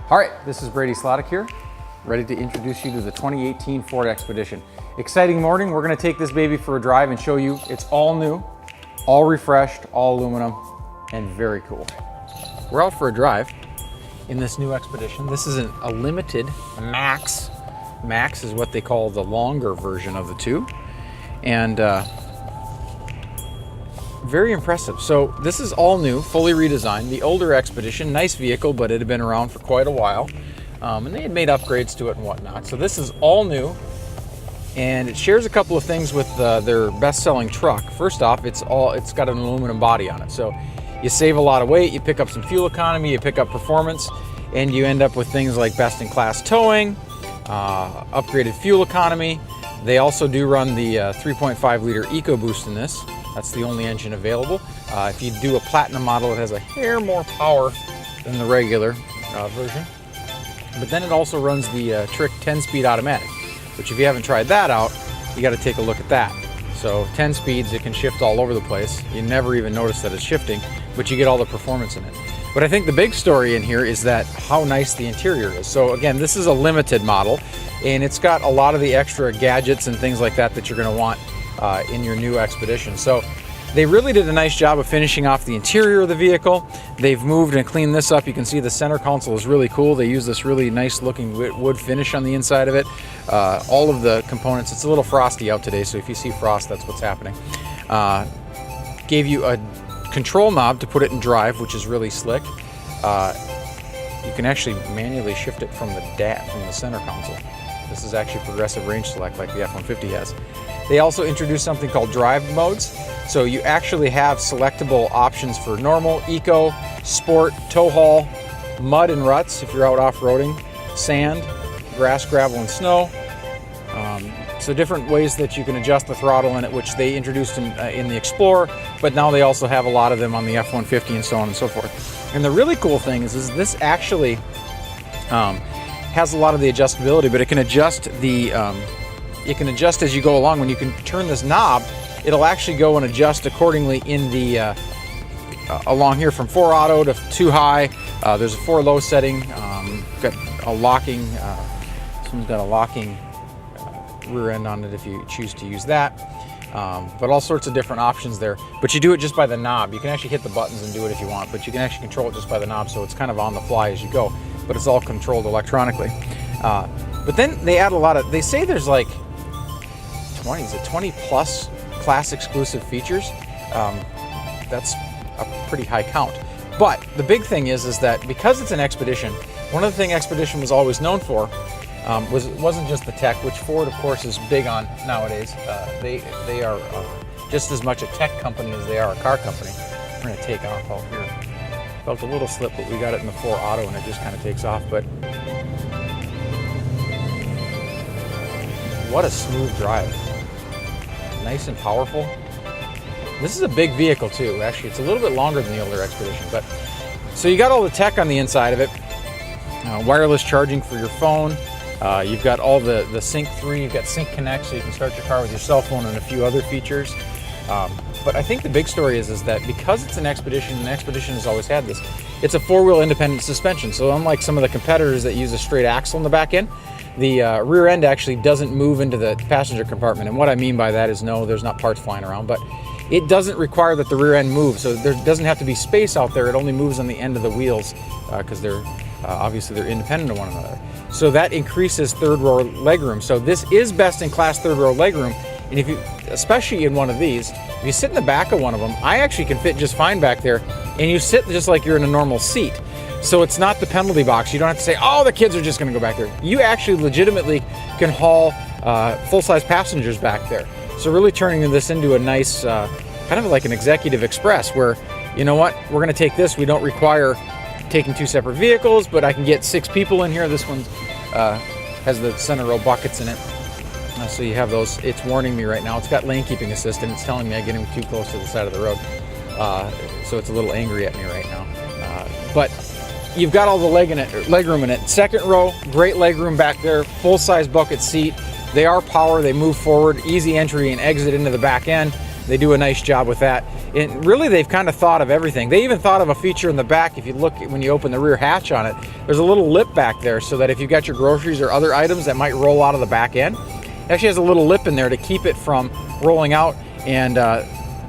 All right, this is Brady Sladek here, ready to introduce you to the 2018 Ford Expedition. Exciting morning. We're going to take this baby for a drive and show you it's all new, all refreshed, all aluminum, and very cool. We're out for a drive in this new Expedition. This is a limited Max. Max is what they call the longer version of the two, and very impressive. So this is all new, fully redesigned. The older Expedition, nice vehicle, but it had been around for quite a while, and they had made upgrades to it and whatnot. So this is all new, and it shares a couple of things with their best-selling truck. First off, it's got an aluminum body on it, so you save a lot of weight, you pick up some fuel economy, you pick up performance, and you end up with things like best-in-class towing, upgraded fuel economy. They also do run the 3.5 liter EcoBoost in this. That's the only engine available. If you do a Platinum model, it has a hair more power than the regular version. But then it also runs the Trick 10-speed automatic, which if you haven't tried that out, you got to take a look at that. So 10 speeds, it can shift all over the place. You never even notice that it's shifting, but you get all the performance in it. But I think the big story in here is that how nice the interior is. So again, this is a limited model, and it's got a lot of the extra gadgets and things like that that you're going to want in your new Expedition. So they really did a nice job of finishing off the interior of the vehicle. They've moved and cleaned this up. You can see the center console is really cool. They use this really nice looking wood finish on the inside of it. All of the components, it's a little frosty out today, so if you see frost, that's what's happening. Gave you a control knob to put it in drive, which is really slick. You can actually manually shift it from the center console. This is actually progressive range select like the F-150 has. They also introduced something called drive modes. So you actually have selectable options for normal, eco, sport, tow haul, mud and ruts if you're out off-roading, sand, grass, gravel, and snow. So different ways that you can adjust the throttle in it, which they introduced in the Explorer, but now they also have a lot of them on the F-150 and so on and so forth. And the really cool thing is this actually has a lot of the adjustability, but it can adjust as you go along. When you can turn this knob, it'll actually go and adjust accordingly in the along here from 4 auto to 2 high. There's a 4 low setting. Got a locking. This one's got a locking rear end on it if you choose to use that. But all sorts of different options there. But you do it just by the knob. You can actually hit the buttons and do it if you want, but you can actually control it just by the knob, so it's kind of on the fly as you go. But it's all controlled electronically. But then they add a lot of. They say there's like 20 plus class exclusive features. That's a pretty high count. But the big thing is that because it's an Expedition, one of the things Expedition was always known for wasn't just the tech, which Ford, of course, is big on nowadays. They are just as much a tech company as they are a car company. We're going to take off out here. Felt a little slip, but we got it in the 4 auto, and it just kind of takes off. But what a smooth drive. Nice and powerful. This is a big vehicle too. Actually, it's a little bit longer than the older Expedition. But so you got all the tech on the inside of it. Wireless charging for your phone. You've got all the Sync 3. You've got Sync Connect, so you can start your car with your cell phone and a few other features. But I think the big story is that because it's an Expedition, and Expedition has always had this, it's a 4-wheel independent suspension. So unlike some of the competitors that use a straight axle in the back end, the rear end actually doesn't move into the passenger compartment. And what I mean by that is, no, there's not parts flying around, but it doesn't require that the rear end moves. So there doesn't have to be space out there. It only moves on the end of the wheels because they're obviously they're independent of one another. So that increases third row legroom. So this is best in class third row legroom. And if you, especially in one of these, if you sit in the back of one of them, I actually can fit just fine back there, and you sit just like you're in a normal seat. So it's not the penalty box. You don't have to say, oh, the kids are just going to go back there. You actually legitimately can haul full-size passengers back there. So really turning this into a nice, kind of like an executive express where, you know what, we're going to take this. We don't require taking 2 separate vehicles, but I can get 6 people in here. This one has the center row buckets in it. So you have those. It's warning me right now. It's got lane keeping assist, and it's telling me I'm getting too close to the side of the road. So it's a little angry at me right now. But you've got all the leg room in it. Second row, great leg room back there. Full-size bucket seat. They are power. They move forward. Easy entry and exit into the back end. They do a nice job with that. And really, they've kind of thought of everything. They even thought of a feature in the back. If you look, when you open the rear hatch on it, there's a little lip back there so that if you've got your groceries or other items that might roll out of the back end, it actually has a little lip in there to keep it from rolling out. And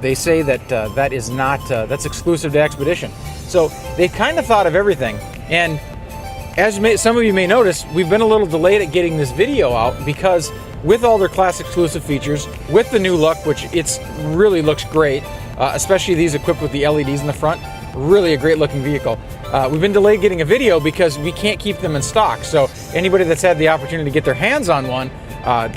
they say that that is not, that's exclusive to Expedition. So they've kind of thought of everything. And as some of you may notice, we've been a little delayed at getting this video out because with all their class exclusive features, with the new look, which it's really looks great, especially these equipped with the LEDs in the front, really a great looking vehicle. We've been delayed getting a video because we can't keep them in stock. So anybody that's had the opportunity to get their hands on one,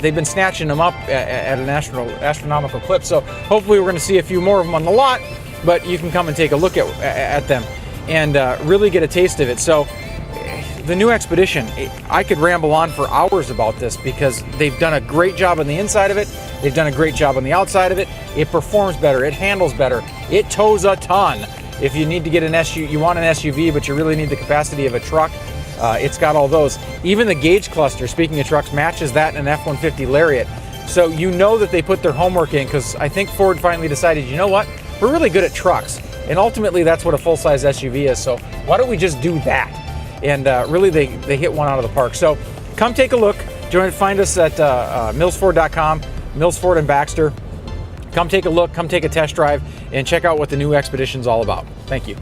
they've been snatching them up at an astronomical clip. So hopefully we're going to see a few more of them on the lot, but you can come and take a look at them and really get a taste of it. So the new Expedition, I could ramble on for hours about this because they've done a great job on the inside of it. They've done a great job on the outside of it. It performs better. It handles better. It tows a ton. If you need to get an SUV, you want an SUV, but you really need the capacity of a truck, it's got all those. Even the gauge cluster, speaking of trucks, matches that in an F-150 Lariat. So you know that they put their homework in because I think Ford finally decided, you know what, we're really good at trucks. And ultimately, that's what a full-size SUV is. So why don't we just do that? And really, they hit one out of the park. So come take a look. Find us at millsford.com, Mills Ford and Baxter. Come take a look, come take a test drive, and check out what the new Expedition's all about. Thank you.